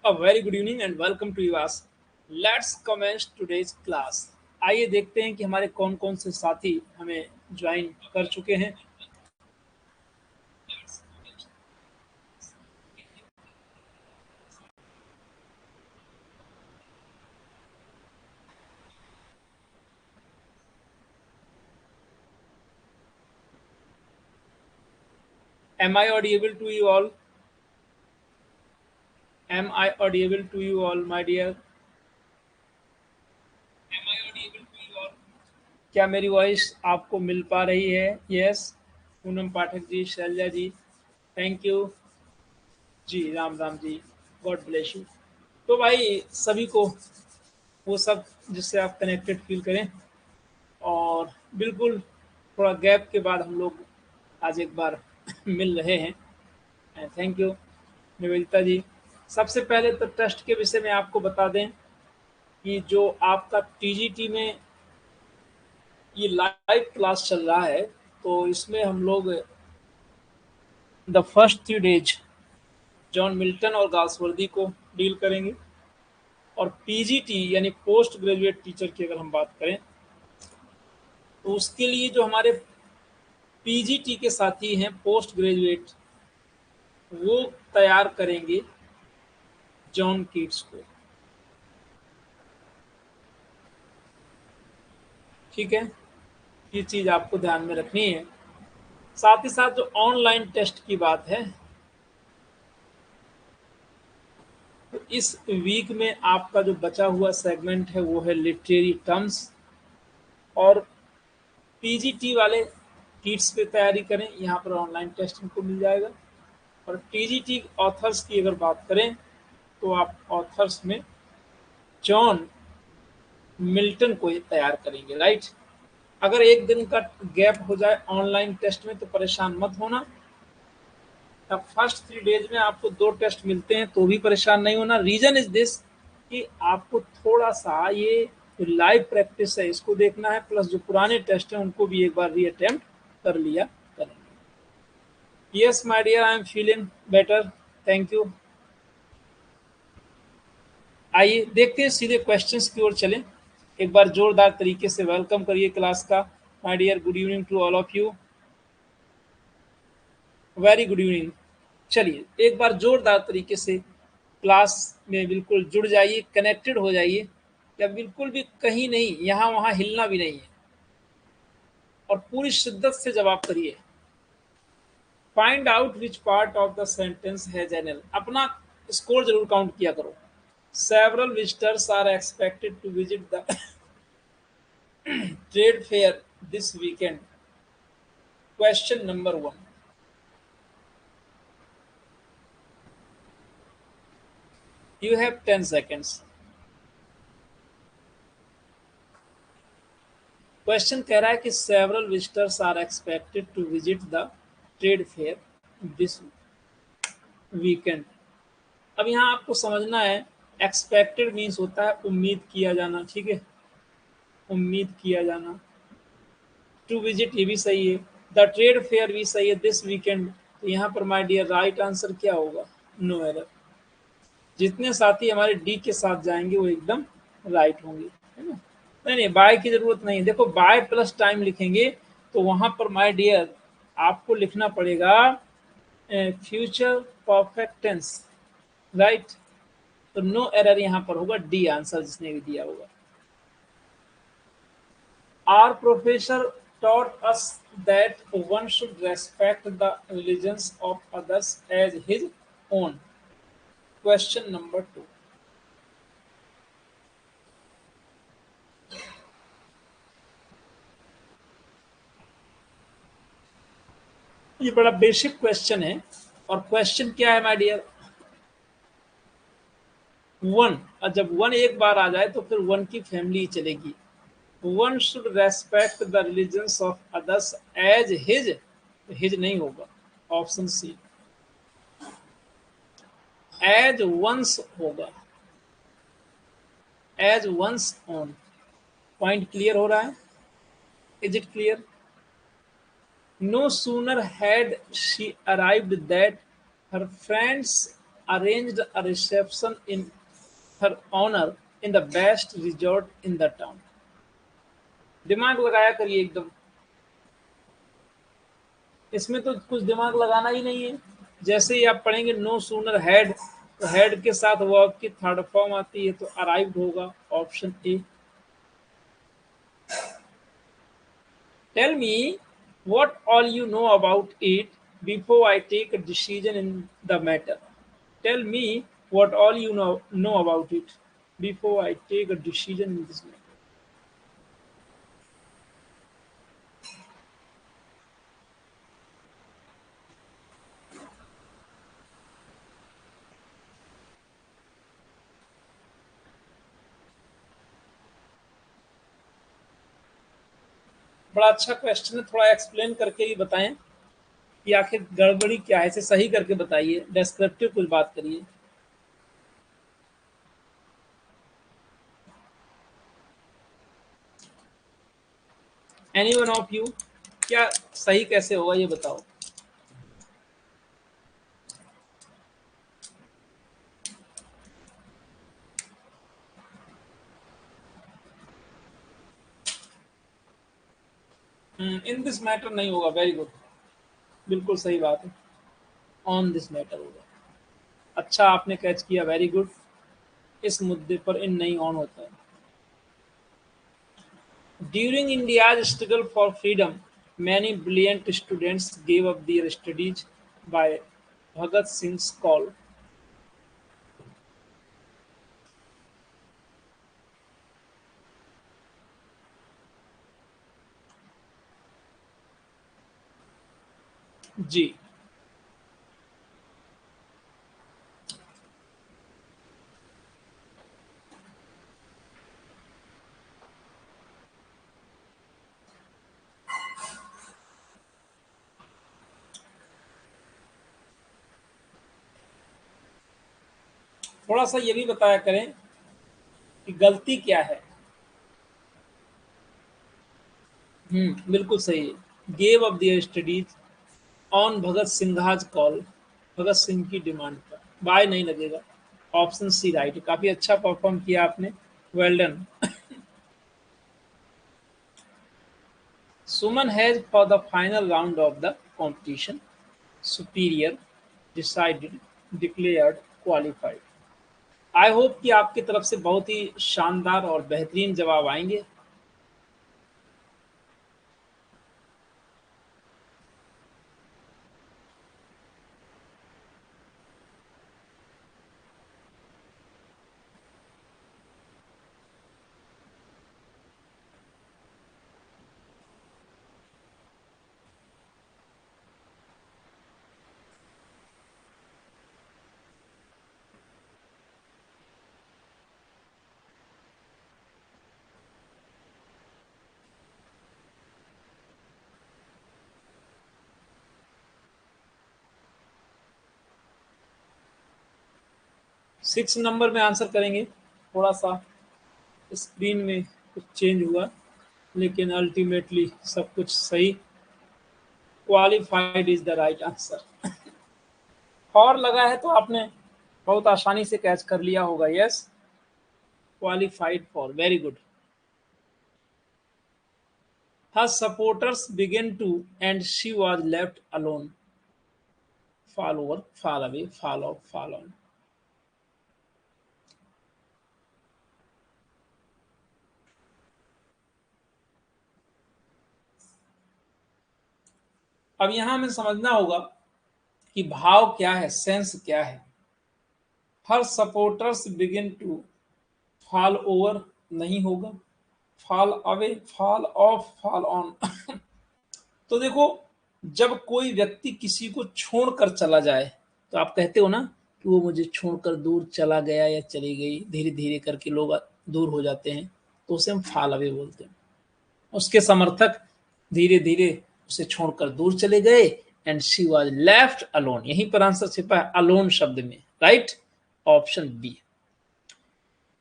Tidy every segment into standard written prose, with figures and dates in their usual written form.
A very good evening and welcome to UAS. Let's commence today's class. आइए देखते हैं कि हमारे कौन कौन से साथी हमें ज्वाइन कर चुके हैं. Am I audible to you all? Am I audible to you all, my dear? क्या मेरी वॉइस आपको मिल पा रही है? Yes. Poonam Pathak ji, Shailaja ji, thank you ji. Ram Ram ji, God bless you. तो भाई सभी को वो सब जिससे आप कनेक्टेड फील करें. और बिल्कुल थोड़ा गैप के बाद हम लोग आज एक बार मिल रहे हैं. थैंक यू निवेदिता जी. सबसे पहले तो टेस्ट के विषय में आपको बता दें कि जो आपका टीजीटी में ये लाइव क्लास चल रहा है, तो इसमें हम लोग the first 3 days John Milton और गाल्सवर्दी को डील करेंगे. और पीजीटी यानी पोस्ट ग्रेजुएट टीचर की अगर हम बात करें, तो उसके लिए जो हमारे पीजीटी के साथी हैं पोस्ट ग्रेजुएट, वो तैयार करेंगे जॉन कीट्स को. ठीक है, ये चीज़ आपको ध्यान में रखनी है. साथ ही साथ जो ऑनलाइन टेस्ट की बात है, तो इस वीक में आपका जो बचा हुआ सेगमेंट है वो है लिटरेरी टर्म्स. और पीजीटी वाले कीट्स पे तैयारी करें, यहाँ पर ऑनलाइन टेस्ट इनको मिल जाएगा. और टीजीटी ऑथर्स की अगर बात करें, तो आप ऑथर्स में जॉन मिल्टन को ही तैयार करेंगे. राइट. अगर एक दिन का गैप हो जाए ऑनलाइन टेस्ट में तो परेशान मत होना. अब फर्स्ट 3 डेज में आपको 2 टेस्ट मिलते हैं तो भी परेशान नहीं होना. रीजन इज दिस कि आपको थोड़ा सा ये जो लाइव प्रैक्टिस है इसको देखना है, प्लस जो पुराने टेस्ट हैं उनको भी एक बार रीअटेम्प्ट कर लिया करेंगे. Yes my dear, I am feeling better, thank you. आइए देखते हैं, सीधे क्वेश्चंस की ओर चलें. एक बार जोरदार तरीके से वेलकम करिए क्लास का. My dear, good evening to all of you. Very good evening. चलिए एक बार जोरदार तरीके से क्लास में बिल्कुल जुड़ जाइए, कनेक्टेड हो जाइए. या बिल्कुल भी कहीं नहीं, यहाँ वहाँ हिलना भी नहीं है. और पूरी शिद्दत से जवाब करिए. Find out which part of the sentence has an L. अपना स्कोर जरूर काउंट किया करो. Several visitors are expected to visit the trade fair this weekend. Question number 1. You have 10 seconds. Question कह रहा है कि several visitors are expected to visit the trade fair this weekend. अब यहाँ आपको समझना है, एक्सपेक्टेड मीन्स होता है उम्मीद किया जाना. ठीक है, उम्मीद किया जाना. टू विजिट ये भी सही है, द ट्रेड फेयर भी सही है, दिस वीकेंड. तो यहाँ पर माय डियर राइट आंसर क्या होगा? No error. जितने साथी हमारे डी के साथ जाएंगे वो एकदम राइट होंगे, है ना. नहीं नहीं, बाय की जरूरत नहीं. देखो बाय प्लस टाइम लिखेंगे तो वहां पर माय डियर आपको लिखना पड़ेगा फ्यूचर परफेक्ट टेंस. राइट. तो नो एरर यहाँ पर होगा, डी आंसर जिसने भी दिया होगा. Our professor taught us that one should respect the religions of others as his own. Question number 2. ये बड़ा बेसिक क्वेश्चन है. और क्वेश्चन क्या है माय डियर? वन. और जब वन एक बार आ जाए तो फिर वन की फैमिली चलेगी. One should respect the religions of others as his. His नहीं होगा, ऑप्शन सी. एज वंस होगा, as one's own. Point clear हो रहा है? Is it clear? No sooner had she arrived that her friends arranged a reception in her honor in the best resort in the town. दिमाग लगाया करिए एकदम, इसमें तो कुछ दिमाग लगाना ही नहीं है। जैसे ही आप पढ़ेंगे नो सूनर हैड, तो हैड के साथ वर्ब की थर्ड फॉर्म आती है, तो अराइव्ड होगा option A. Tell me what all you know about it before I take a decision in the matter. Tell me what all you know about it before I take a decision in this matter. बड़ा अच्छा question है, थोड़ा explain करके ही बताएं कि आखिर गड़बड़ी क्या है, इसे सही करके बताइए, डेस्क्रिप्टिव कुछ बात करिए। एनी वन ऑफ यू, क्या सही कैसे होगा ये बताओ। इन दिस मैटर नहीं होगा, वेरी गुड, बिल्कुल सही बात है, ऑन दिस मैटर होगा। अच्छा आपने कैच किया, वेरी गुड। इस मुद्दे पर इन नहीं ऑन होता है। During India's struggle for freedom many brilliant students gave up their studies by Bhagat Singh's call. जी, थोड़ा सा ये भी बताया करें कि गलती क्या है। बिल्कुल सही है, gave up their studies on Bhagat Singh's call, Bhagat Singh की डिमांड पर, बाय नहीं लगेगा, ऑप्शन सी राइट। काफी अच्छा परफॉर्म किया आपने, well done. Suman has for the final round of the competition superior decided declared qualified। I hope कि आपकी तरफ से बहुत ही शानदार और बेहतरीन जवाब आएंगे। 6 नंबर में आंसर करेंगे। थोड़ा सा स्क्रीन में कुछ चेंज हुआ, लेकिन अल्टीमेटली सब कुछ सही। Qualified is the right answer. और लगा है तो आपने बहुत आसानी से कैच कर लिया होगा। Yes, qualified for, very good. Her supporters began to, and she was left alone. Fall over, fall away, fall off, fall on. अब यहां हमें समझना होगा कि भाव क्या है, सेंस क्या है। Her supporters begin to, fall over नहीं होगा, fall away, fall off, fall on. तो देखो, जब कोई व्यक्ति किसी को छोड़कर चला जाए, तो आप कहते हो ना कि वो मुझे छोड़कर दूर चला गया या चली गई, धीरे धीरे करके लोग दूर हो जाते हैं, तो उसे हम फॉल अवे बोलते हैं। उसके समर्थक धीरे धीरे उसे छोड़कर दूर चले गए, and she was left alone. यहीं पर आंसर छिपा है अलोन शब्द में, right, option B.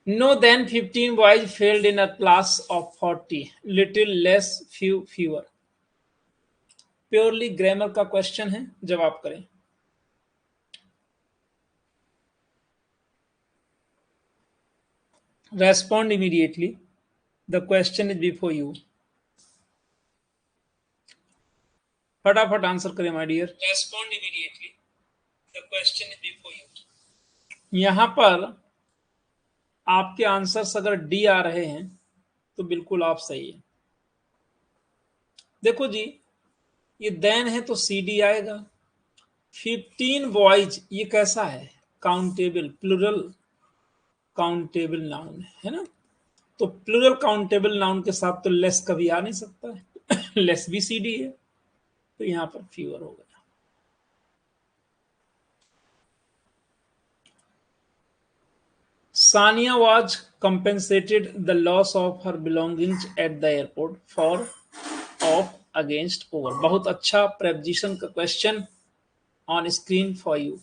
No then 15 boys failed in a class of 40, little less, few fewer. Purely grammar का क्वेश्चन है, जवाब करें। Respond immediately, the question is before you. फटाफट आंसर करें my dear. Respond immediately, the question is before you. यहां पर आपके answers अगर डी आ रहे हैं तो बिल्कुल आप सही है। देखो जी, ये देन है तो सी डी आएगा। 15 बॉयज, ये कैसा है? काउंटेबल, प्लूरल काउंटेबल नाउन है ना। तो प्लूरल काउंटेबल नाउन के साथ तो लेस कभी आ नहीं सकता है। लेस भी सी डी है, तो यहां पर फीवर हो गया। Sania was compensated the loss of her belongings at the airport for off against over। बहुत अच्छा preposition का question on screen for you।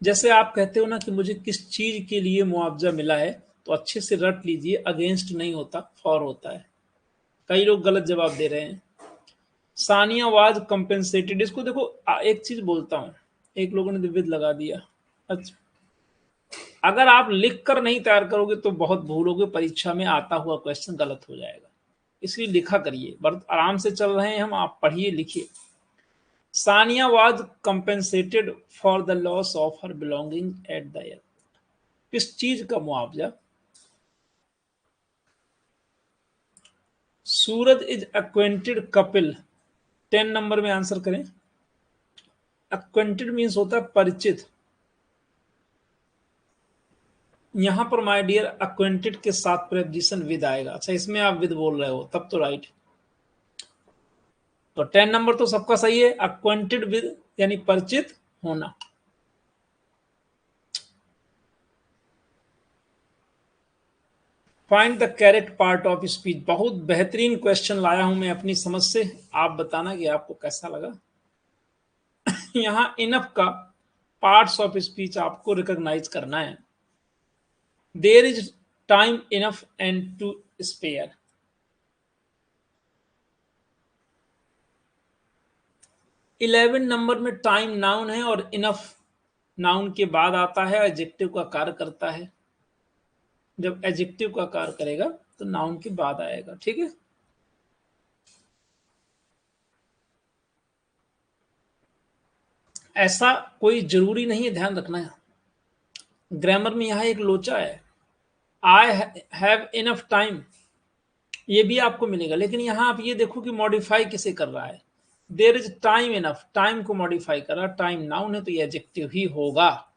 जैसे आप कहते हो ना कि मुझे किस चीज के लिए मुआवजा मिला है, तो अच्छे से रट लीजिए, अगेंस्ट नहीं होता, फॉर होता है। कई लोग गलत जवाब दे रहे हैं। सानिया वाज कंपेंसेटेड, इसको देखो एक चीज बोलता हूं, एक लोगों ने विविध लगा दिया। अच्छा, अगर आप लिख कर नहीं तैयार करोगे तो बहुत भूलोगे, परीक्षा में आता हुआ क्वेश्चन गलत हो जाएगा। इसलिए लिखा करिए, बहुत आराम से चल रहे हैं हम, आप पढ़िए लिखिए। Sania was compensated for the loss of her belonging at the airport. किस चीज का मुआवजा? सूरज इज एक्वेंटेड कपिल। 10 नंबर में आंसर करें। एक्वेंटेड मीन्स होता है परिचित। यहां पर माय डियर एक्वेंटेड के साथ प्रेपोजिशन विद आएगा। अच्छा, इसमें आप विद बोल रहे हो तब तो राइट। तो 10 नंबर तो सबका सही है, एक्वेंटेड विद यानी परिचित होना। Find the correct part of speech. बहुत बेहतरीन क्वेश्चन लाया हूं मैं अपनी समझ से, आप बताना कि आपको कैसा लगा। यहां इनफ का पार्ट्स ऑफ स्पीच आपको रिकॉग्नाइज करना है। There is time enough and to spare. 11 number में टाइम नाउन है और इनफ नाउन के बाद आता है, एडजेक्टिव का कार्य करता है। जब एडजेक्टिव का कार्य करेगा तो नाउन के बाद आएगा, ठीक है। ऐसा कोई जरूरी नहीं है, ध्यान रखना है। ग्रामर में यहां एक लोचा है, आई हैव इनफ टाइम, ये भी आपको मिलेगा, लेकिन यहां आप ये देखो कि मॉडिफाई किसे कर रहा है। There is time enough, time को मॉडिफाई कर रहा है, टाइम नाउन है तो ये एडजेक्टिव ही होगा।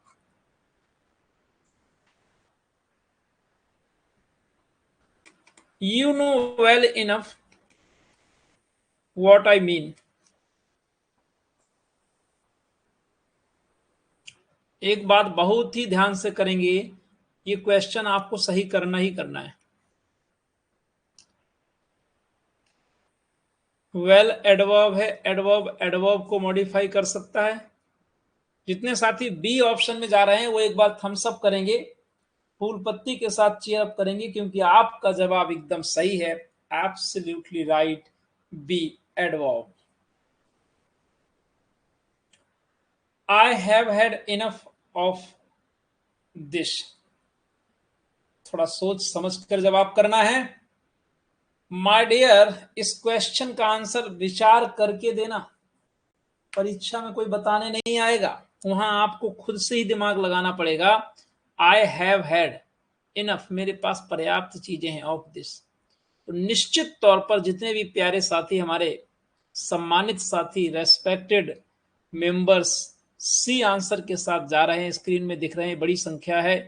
You know well enough what I mean. एक बात बहुत ही ध्यान से करेंगे, ये क्वेश्चन आपको सही करना ही करना है। वेल एडवर्ब है, एडवर्ब एडवर्ब को मॉडिफाई कर सकता है। जितने साथी बी ऑप्शन में जा रहे हैं वो एक बार थम्स अप करेंगे, फूल पत्ती के साथ चीयर अप करेंगे, क्योंकि आपका जवाब एकदम सही है। Absolutely right, B adverb. I have had enough of this. थोड़ा सोच समझ कर जवाब करना है माय डियर। इस क्वेश्चन का आंसर विचार करके देना, परीक्षा में कोई बताने नहीं आएगा, वहां आपको खुद से ही दिमाग लगाना पड़ेगा। आई हैव हैड इनफ, मेरे पास पर्याप्त चीजें हैं, ऑफ दिस। तो निश्चित तौर पर जितने भी प्यारे साथी हमारे सम्मानित साथी रेस्पेक्टेड मेंबर्स सी आंसर के साथ जा रहे हैं, स्क्रीन में दिख रहे हैं, बड़ी संख्या है,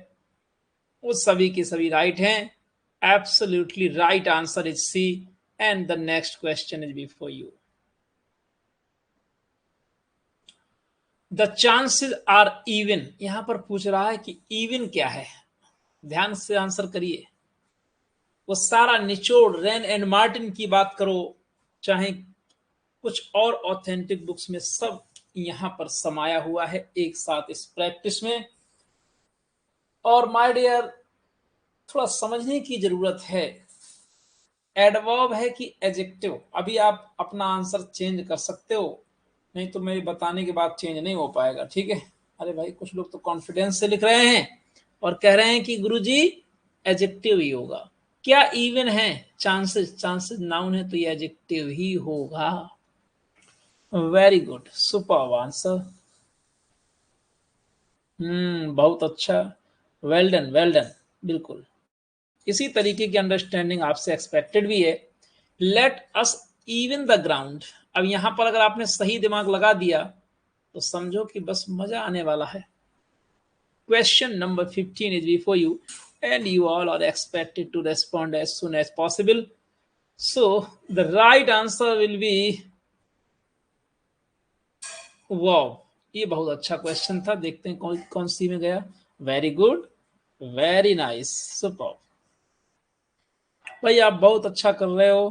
वो सभी के सभी राइट हैं। Absolutely right answer is C and the next question is before you. The chances are even, यहां पर पूछ रहा है कि इवन क्या है। ध्यान से आंसर करिए। वो सारा निचोड़ रेन एंड मार्टिन की बात करो, चाहे कुछ और ऑथेंटिक बुक्स में, सब यहां पर समाया हुआ है एक साथ इस प्रैक्टिस में। और माय डियर, थोड़ा समझने की जरूरत है। एडवर्ब है कि एडजेक्टिव, अभी आप अपना आंसर चेंज कर सकते हो, नहीं तो मेरे बताने के बाद चेंज नहीं हो पाएगा, ठीक है। अरे भाई कुछ लोग तो कॉन्फिडेंस से लिख रहे हैं और कह रहे हैं कि गुरुजी एडजेक्टिव ही होगा। क्या इवन है? चांसेस, चांसेस नाउन है तो ये एडजेक्टिव ही होगा। Very good, super answer. बहुत अच्छा, वेल डन वेल डन, बिल्कुल इसी तरीके की अंडरस्टैंडिंग आपसे एक्सपेक्टेड भी है। Let us even the ground. अब यहां पर अगर आपने सही दिमाग लगा दिया तो समझो कि बस मजा आने वाला है। Question number 15 is before you, and you all are expected to respond as soon as possible. So, the right answer will be wow. ये बहुत अच्छा क्वेश्चन था, देखते हैं कौन कौन सी में गया। Very good, very nice, super. भाई आप बहुत अच्छा कर रहे हो,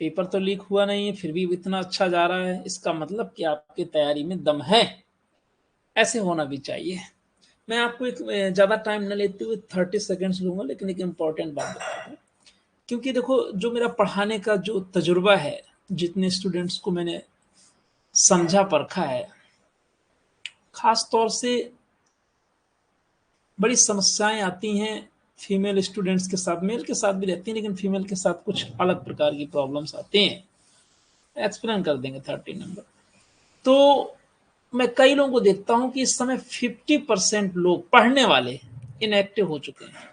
पेपर तो लीक हुआ नहीं है फिर भी इतना अच्छा जा रहा है, इसका मतलब कि आपकी तैयारी में दम है। ऐसे होना भी चाहिए। मैं आपको एक ज्यादा टाइम न लेते हुए 30 सेकेंड्स लूंगा, लेकिन एक इंपॉर्टेंट बात बताता हूँ। क्योंकि देखो जो मेरा पढ़ाने का जो तजुर्बा है, जितने स्टूडेंट्स को मैंने समझा परखा है, खास तौर से बड़ी समस्याएं आती हैं फीमेल स्टूडेंट्स के साथ, मेल के साथ भी रहती हैं लेकिन फीमेल के साथ कुछ अलग प्रकार की प्रॉब्लम्स आती हैं। एक्सप्लेन कर देंगे 30 नंबर। तो मैं कई लोगों को देखता हूं कि इस समय 50% लोग पढ़ने वाले इनएक्टिव हो चुके हैं।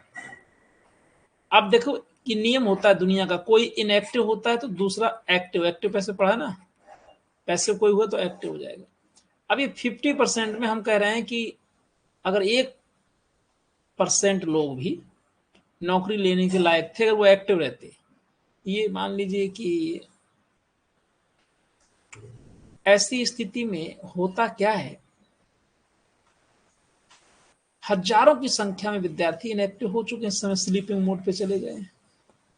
अब देखो कि नियम होता है दुनिया का, कोई इनएक्टिव होता है तो दूसरा एक्टिव, एक्टिव पैसे पढ़ा ना, पैसे कोई हुआ तो एक्टिव हो जाएगा। अभी 50% में हम कह रहे हैं कि अगर 1% लोग भी नौकरी लेने के लायक थे अगर वो एक्टिव रहते, ये मान लीजिए कि ऐसी स्थिति में होता क्या है, हजारों की संख्या में विद्यार्थी इनएक्टिव हो चुके हैं, इस समय स्लीपिंग मोड पे चले गए हैं।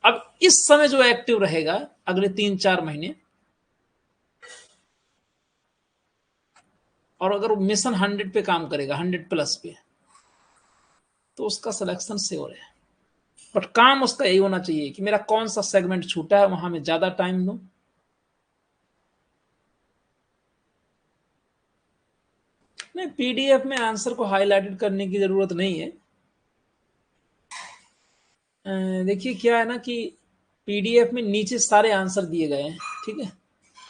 अब इस समय जो एक्टिव रहेगा अगले 3-4 महीने, और अगर वो मिशन 100 पे काम करेगा, 100+ पे, तो उसका सिलेक्शन श्योर है। बट काम उसका यही होना चाहिए कि मेरा कौन सा सेगमेंट छूटा है वहां में ज्यादा टाइम दूं। नहीं, पीडीएफ में आंसर को हाईलाइटेड करने की जरूरत नहीं है। देखिए क्या है ना कि पीडीएफ में नीचे सारे आंसर दिए गए हैं, ठीक है।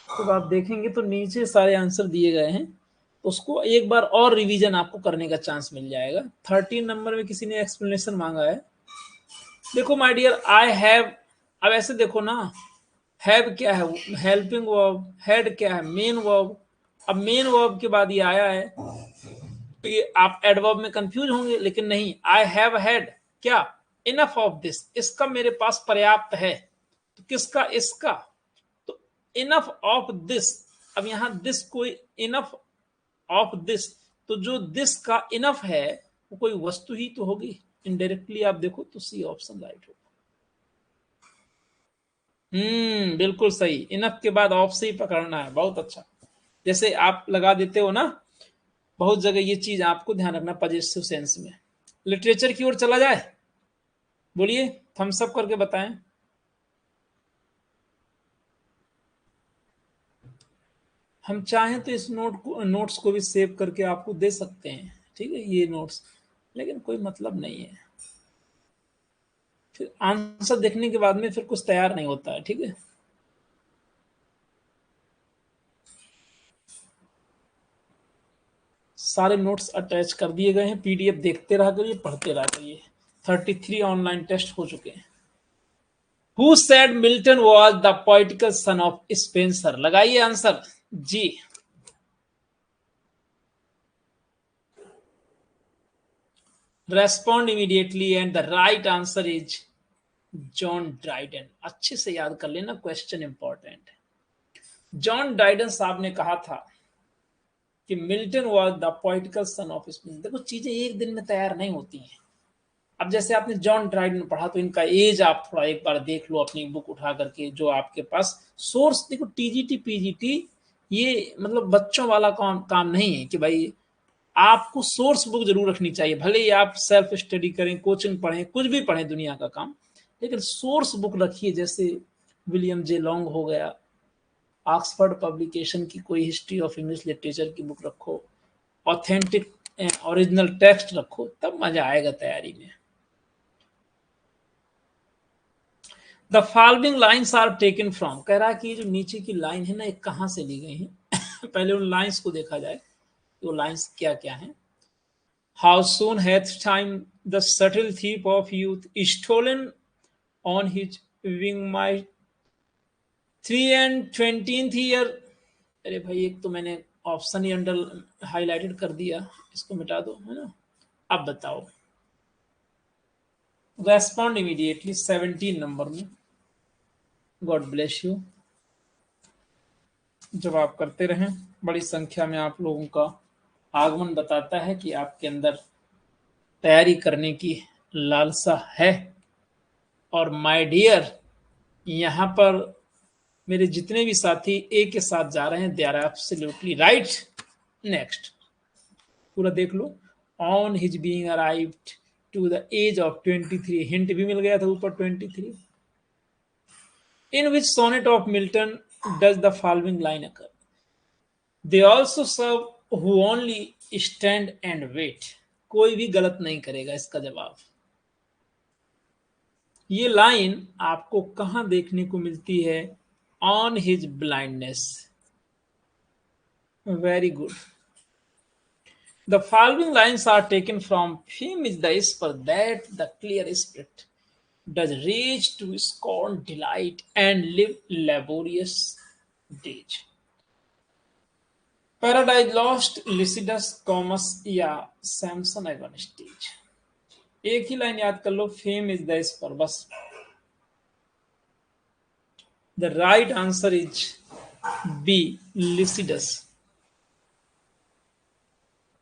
तो आप देखेंगे तो नीचे सारे आंसर दिए गए हैं, तो उसको एक बार और रिवीजन आपको करने का चांस मिल जाएगा। 13 नंबर में किसी ने एक्सप्लेनेशन मांगा है। देखो माय डियर, आई हैव, अब ऐसे देखो ना, हैव क्या है, हेल्पिंग वर्ब, हेड क्या है, मेन वर्ब। अब मेन वर्ब के बाद ये आया है तो ये आप एडवर्ब में कंफ्यूज होंगे, लेकिन नहीं, आई हैव हैड क्या, इनफ ऑफ दिस, इसका मेरे पास पर्याप्त है। तो किसका, इसका, तो इनफ ऑफ दिस। अब यहां दिस कोई, इनफ ऑफ दिस, तो जो दिस का इनफ है वो कोई वस्तु ही तो होगी। इनडायरेक्टली आप देखो तो सी ऑप्शन राइट होगा। बिल्कुल सही, इनफ के बाद ऑफ से ही पकड़ना है, बहुत अच्छा। जैसे आप लगा देते हो ना, बहुत जगह ये चीज आपको ध्यान रखना पॉजिटिव सेंस में। लिटरेचर की ओर चला जाए, बोलिए, थम्स अप करके बताएं। हम चाहें तो इस नोट्स को भी सेव करके आपको दे सकते हैं, ठीक है, ये नोट्स, लेकिन कोई मतलब नहीं है, फिर आंसर देखने के बाद में फिर कुछ तैयार नहीं होता है, ठीक है। सारे नोट्स अटैच कर दिए गए हैं, पीडीएफ देखते रहा करिए, पढ़ते रहा करिए। 33 ऑनलाइन टेस्ट हो चुके हैं। Who said Milton was the poetical son of Spenser, लगाइए आंसर जी। Respond immediately and the right answer is John Dryden. अच्छे से याद कर लेना, क्वेश्चन इंपॉर्टेंट है। जॉन ड्राइडन साहब ने कहा था कि Milton was the poetical son of Spenser. देखो चीजें एक दिन में तैयार नहीं होती हैं। अब जैसे आपने जॉन ड्राइडन पढ़ा तो इनका एज आप थोड़ा एक बार देख लो अपनी बुक उठा करके, जो आपके पास सोर्स देखो, टीजीटी पीजीटी, ये मतलब बच्चों वाला काम नहीं है कि भाई आपको सोर्स बुक जरूर रखनी चाहिए, भले ही आप सेल्फ स्टडी करें, कोचिंग पढ़ें, कुछ भी पढ़ें दुनिया का काम, लेकिन सोर्स बुक रखिए, जैसे विलियम जे लॉन्ग हो गया, ऑक्सफोर्ड पब्लिकेशन की कोई हिस्ट्री ऑफ इंग्लिश लिटरेचर की बुक रखो, ऑथेंटिक ओरिजिनल टेक्स्ट रखो, तब मजा आएगा तैयारी में। The following lines are taken from, कह रहा है कि जो नीचे की लाइन है ना, ये कहाँ से ली गई है। पहले उन लाइन्स को देखा जाए, वो लाइन्स क्या क्या हैं। How soon hath time the subtle thief of youth stolen on his wing my 3 and 20th year। अरे भाई, एक तो मैंने ऑप्शन ही अंडर हाईलाइटेड कर दिया, इसको मिटा दो, है ना। अब बताओ, रेस्पॉन्ड इमीडिएटली 17 नंबर में। God bless you. जवाब करते रहें, बड़ी संख्या में आप लोगों का आगमन बताता है कि आपके अंदर तैयारी करने की लालसा है। और माय डियर, यहाँ पर मेरे जितने भी साथी ए के साथ जा रहे हैं, they are absolutely right. Next पूरा देख लो। On his being arrived to the age of 23, हिंट भी मिल गया था ऊपर 23। In which sonnet of Milton does the following line occur, they also serve who only stand and wait. कोई भी गलत नहीं करेगा इसका जवाब। ये लाइन आपको कहां देखने को मिलती है? On his blindness. Very good. The following lines are taken from Fame is the whisper that the clear spirit does reach to scorn delight and live laborious days। Paradise Lost, Lycidas, Comus या Samson एगन stage. एक ही line याद कर लो, fame is the whisper, बस। The right answer is B, Lycidas,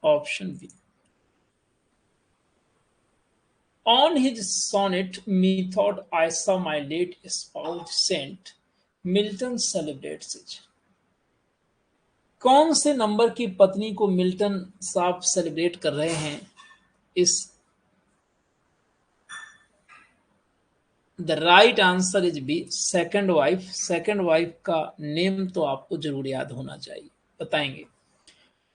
option B। On his sonnet, Methought I saw my late spouse sent, Milton celebrates it. कौन से number की पत्नी को मिल्टन साहब सेलिब्रेट कर रहे हैं? इस the right answer is B, second wife. Second wife का नेम तो आपको जरूर याद होना चाहिए, बताएंगे।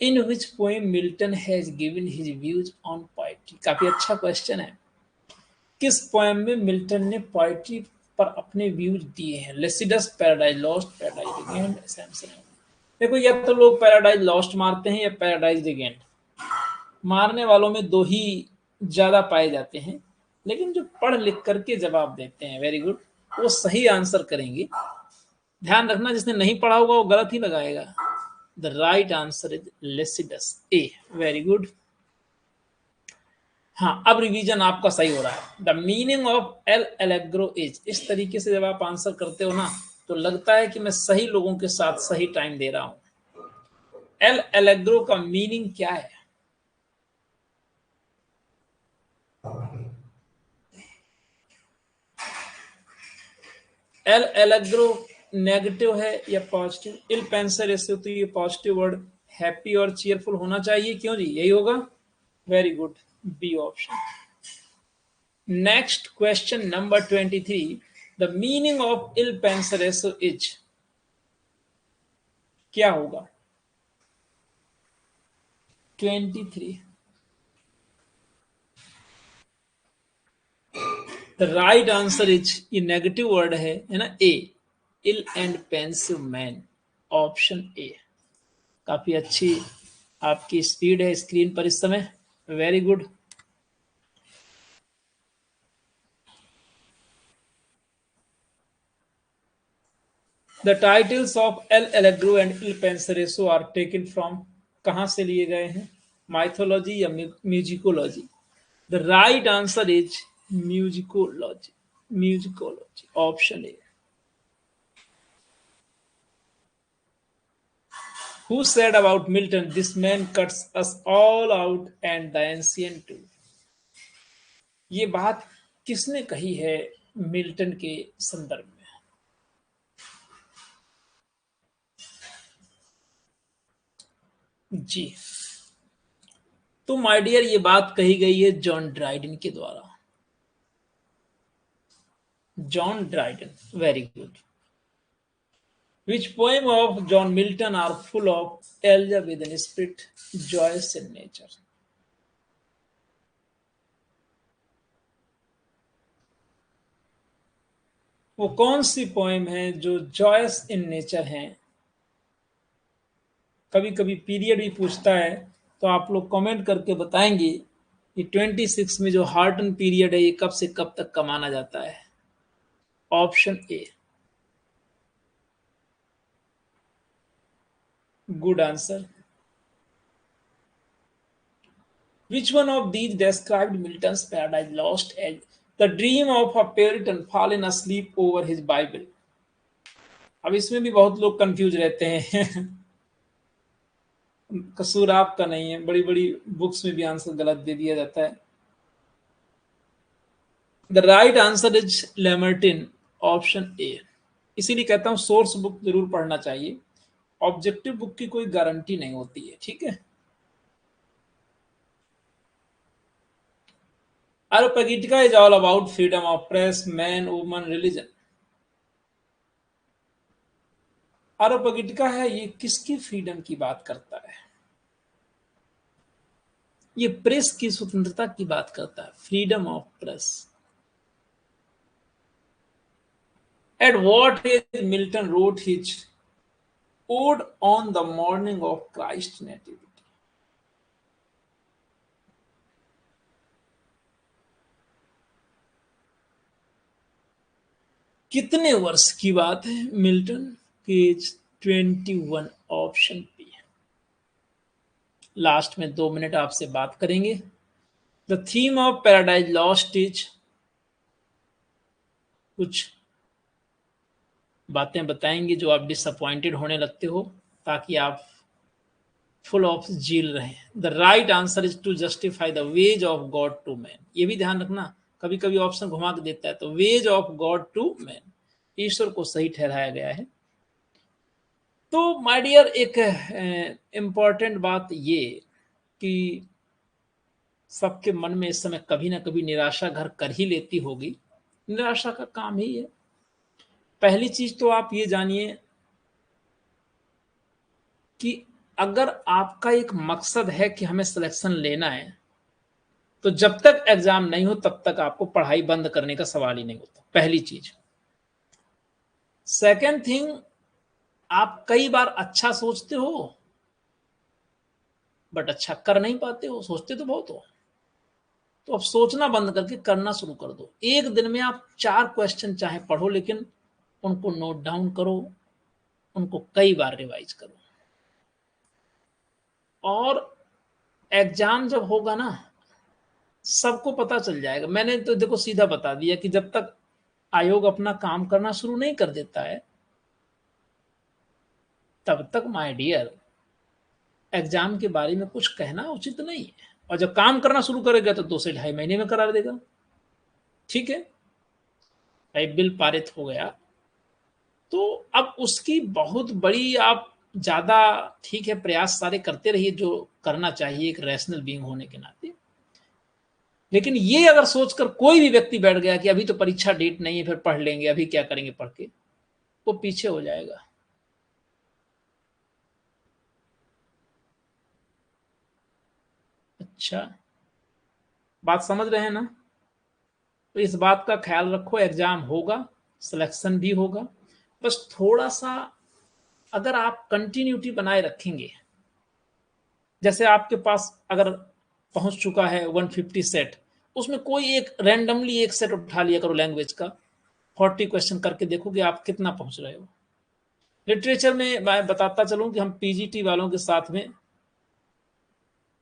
In which poem Milton has given his views on poetry. काफी अच्छा क्वेश्चन है। किस पोएम में मिल्टन ने पोएट्री पर अपने व्यूज दिए हैं? लेसिडस, पैराडाइज लॉस्ट, पैराडाइज रिगेंट, सैमसन। देखो, या तो लोग पैराडाइज लॉस्ट मारते हैं या पैराडाइज रिगेंट। मारने वालों में दो ही ज्यादा पाए जाते हैं, लेकिन जो पढ़ लिख करके जवाब देते हैं, वेरी गुड, वो सही आंसर करेंगे। ध्यान रखना, जिसने नहीं पढ़ा होगा वो गलत ही लगाएगा। The right answer is Lycidas, A. Very good. हाँ, अब रिवीजन आपका सही हो रहा है। The meaning of L'Allegro is, इस तरीके से जब आप आंसर करते हो ना, तो लगता है कि मैं सही लोगों के साथ सही टाइम दे रहा हूं। एल एलेग्रो का मीनिंग क्या है? एल एलेग्रो नेगेटिव है या पॉजिटिव? इल पेंसर, ऐसे तो ये पॉजिटिव वर्ड, हैप्पी और चीयरफुल होना चाहिए। क्यों जी, यही होगा। Very good, B option. Next question number 23। The meaning of Il Penseroso is, क्या होगा? 23। द राइट आंसर इज, ये नेगेटिव वर्ड है ना, A, ill and pensive man, option A. काफी अच्छी आपकी स्पीड है स्क्रीन पर इस समय, very good. The titles of L'Allegro and Il Penseroso are taken from, कहां से लिए गए हैं? माइथोलॉजी या musicology? The right answer is musicology, musicology, option A. Who said about Milton, this man cuts us all out and the ancient too? ये बात किसने कही है मिल्टन के संदर्भ में? जी, तो माय डियर, ये बात कही गई है जॉन ड्राइडन के द्वारा। John Dryden. Very good. Which poem of John Milton are full of Elizabethan spirit, joyous in nature? वो कौन सी पोएम है जो जॉयस इन नेचर है? कभी कभी पीरियड भी पूछता है, तो आप लोग कमेंट करके बताएंगे कि 26 में जो हार्टन पीरियड है ये कब से कब तक का माना जाता है? Option A. Good answer. Which one of these described Milton's Paradise Lost as the dream of a Puritan fallen asleep over his Bible? अब इसमें भी बहुत लोग कंफ्यूज रहते हैं। कसूर आपका नहीं है, बड़ी बड़ी बुक्स में भी आंसर गलत दे दिया जाता है। The right answer is Lamartine, option A. इसीलिए कहता हूं सोर्स बुक जरूर पढ़ना चाहिए, ऑब्जेक्टिव बुक की कोई गारंटी नहीं होती है, ठीक है। Areopagitica is all about freedom of press, man, woman, religion. Areopagitica है, ये किसकी फ्रीडम की बात करता है? ये प्रेस की स्वतंत्रता की बात करता है, freedom of press. At what age Milton wrote his ode on the morning of Christ's nativity? कितने वर्ष की बात है? मिल्टन की एज 21, ऑप्शन बी। लास्ट में 2 मिनट आपसे बात करेंगे। The theme of paradise lost is, कुछ बातें बताएंगे जो आप डिसअपॉइंटेड होने लगते हो, ताकि आप फुल ऑफ जील रहे। The right answer is to justify the ways of God to man. ये भी ध्यान रखना, कभी कभी ऑप्शन घुमा के देता है, तो ways of God to man, ईश्वर को सही ठहराया गया है। तो माय डियर, एक इम्पॉर्टेंट बात ये कि सबके मन में इस समय कभी ना कभी निराशा घर कर ही लेती होगी। निराशा का काम ही है। पहली चीज तो आप ये जानिए कि अगर आपका एक मकसद है कि हमें सिलेक्शन लेना है, तो जब तक एग्जाम नहीं हो तब तक आपको पढ़ाई बंद करने का सवाल ही नहीं होता, पहली चीज। सेकेंड थिंग, आप कई बार अच्छा सोचते हो बट अच्छा कर नहीं पाते हो, सोचते तो बहुत हो। तो अब सोचना बंद करके करना शुरू कर दो। एक दिन में आप 4 क्वेश्चन चाहे पढ़ो, लेकिन उनको नोट डाउन करो, उनको कई बार रिवाइज करो। और एग्जाम जब होगा ना, सबको पता चल जाएगा। मैंने तो देखो सीधा बता दिया कि जब तक आयोग अपना काम करना शुरू नहीं कर देता है, तब तक माय डियर एग्जाम के बारे में कुछ कहना उचित नहीं है। और जब काम करना शुरू करेगा तो 2 से 2.5 महीने में करा देगा, ठीक है। भाई बिल पारित हो गया, तो अब उसकी बहुत बड़ी आप ज्यादा, ठीक है, प्रयास सारे करते रहिए जो करना चाहिए एक रैशनल बीइंग होने के नाते। लेकिन ये अगर सोचकर कोई भी व्यक्ति बैठ गया कि अभी तो परीक्षा डेट नहीं है, फिर पढ़ लेंगे, अभी क्या करेंगे पढ़ के, वो पीछे हो जाएगा। अच्छा, बात समझ रहे हैं ना? तो इस बात का ख्याल रखो, एग्जाम होगा, सिलेक्शन भी होगा। बस थोड़ा सा अगर आप कंटिन्यूटी बनाए रखेंगे, जैसे आपके पास अगर पहुंच चुका है 150 सेट, उसमें कोई एक रैंडमली एक सेट उठा लिया करो लैंग्वेज का, 40 क्वेश्चन करके देखो कि आप कितना पहुंच रहे हो। लिटरेचर में मैं बताता चलूं कि हम पीजीटी वालों के साथ में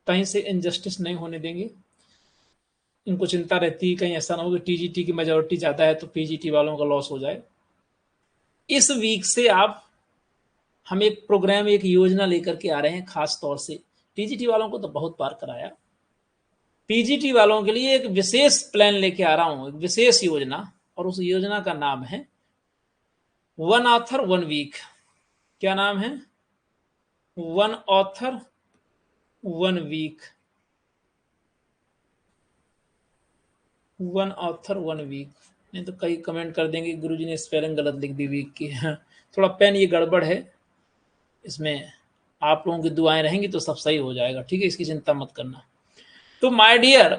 कहीं से इनजस्टिस नहीं होने देंगे। इनको चिंता रहती है कहीं ऐसा ना हो कि टीजीटी की मेजोरिटी ज्यादा है तो पीजीटी वालों का लॉस हो जाए। इस वीक से आप, हम एक प्रोग्राम, एक योजना लेकर के आ रहे हैं, खास तौर से टीजीटी वालों को तो बहुत बार कराया, पीजीटी वालों के लिए एक विशेष प्लान लेके आ रहा हूं, एक विशेष योजना। और उस योजना का नाम है 1 ऑथर 1 वीक। क्या नाम है? 1 ऑथर 1 वीक। 1 author 1 week. नहीं तो कई कमेंट कर देंगे गुरुजी ने स्पेलिंग गलत लिख दी वीक की। थोड़ा पेन ये गड़बड़ है इसमें, आप लोगों की दुआएं रहेंगी तो सब सही हो जाएगा, ठीक है, इसकी चिंता मत करना। तो माय डियर,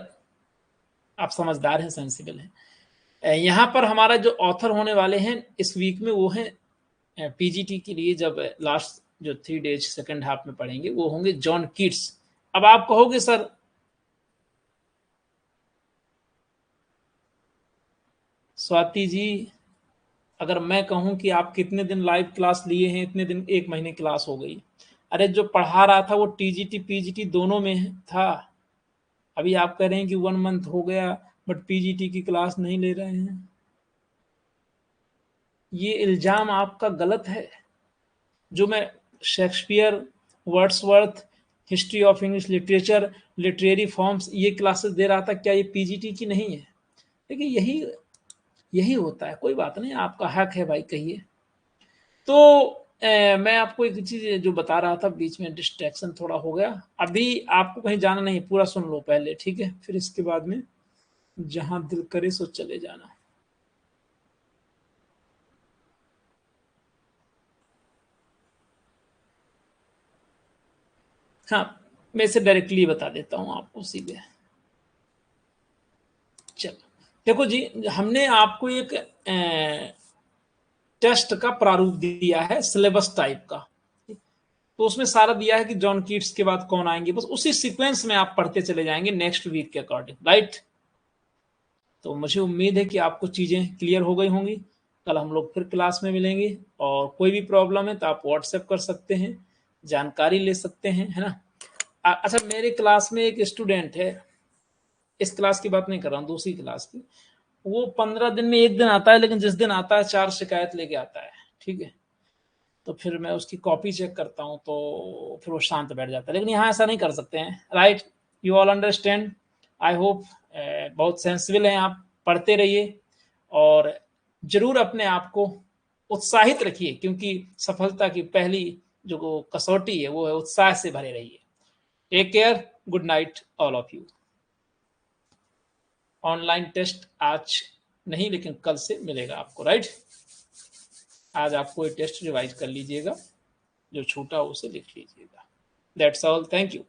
आप समझदार हैं, सेंसिबल हैं। यहाँ पर हमारा जो ऑथर होने वाले हैं इस वीक में वो हैं पीजीटी के लिए, जब लास्ट जो 3 डेज सेकंड हाफ में पढ़ेंगे वो होंगे जॉन कीट्स। अब आप कहोगे सर, स्वाति जी, अगर मैं कहूं कि आप कितने दिन लाइव क्लास लिए हैं, इतने दिन, 1 महीने क्लास हो गई। अरे जो पढ़ा रहा था वो टीजीटी पीजीटी दोनों में था। अभी आप कह रहे हैं कि 1 मंथ हो गया बट पीजीटी की क्लास नहीं ले रहे हैं, ये इल्जाम आपका गलत है। जो मैं Shakespeare, Wordsworth, history of English literature, literary forms ये क्लासेस दे रहा था, क्या ये पीजीटी की नहीं है? देखिए यही यही होता है, कोई बात नहीं, आपका हक है भाई, कहिए। तो मैं आपको एक चीज जो बता रहा था, बीच में डिस्ट्रैक्शन थोड़ा हो गया। अभी आपको कहीं जाना नहीं, पूरा सुन लो पहले, ठीक है, फिर इसके बाद में जहां दिल करे सो चले जाना। हाँ, मैं इसे डायरेक्टली बता देता हूं आपको सीधे। चलो देखो जी, हमने आपको एक टेस्ट का प्रारूप दिया है, सिलेबस टाइप का। तो उसमें सारा दिया है कि जॉन कीट्स के बाद कौन आएंगे, बस उसी सीक्वेंस में आप पढ़ते चले जाएंगे नेक्स्ट वीक के अकॉर्डिंग, राइट। तो मुझे उम्मीद है कि आपको चीज़ें क्लियर हो गई होंगी। कल हम लोग फिर क्लास में मिलेंगे, और कोई भी प्रॉब्लम है तो आप व्हाट्सएप कर सकते हैं, जानकारी ले सकते हैं, है ना। अच्छा, मेरे क्लास में एक स्टूडेंट है, इस क्लास की बात नहीं कर रहा हूँ, दूसरी क्लास की। वो 15 दिन में एक दिन आता है, लेकिन जिस दिन आता है 4 शिकायत लेके आता है, ठीक है। तो फिर मैं उसकी कॉपी चेक करता हूँ तो फिर वो शांत बैठ जाता है, लेकिन यहाँ ऐसा नहीं कर सकते हैं, right. You all understand, I hope. बहुत सेंसिबल हैं आप, पढ़ते रहिए और जरूर अपने आप को उत्साहित रखिए, क्योंकि सफलता की पहली जो कसौटी है वो है उत्साह से भरे रहिए। Take care, good night all of you. Online test आज नहीं, लेकिन कल से मिलेगा आपको, राइट। आज आपको ये टेस्ट रिवाइज कर लीजिएगा, जो छूटा उसे लिख लीजिएगा। That's all, thank you.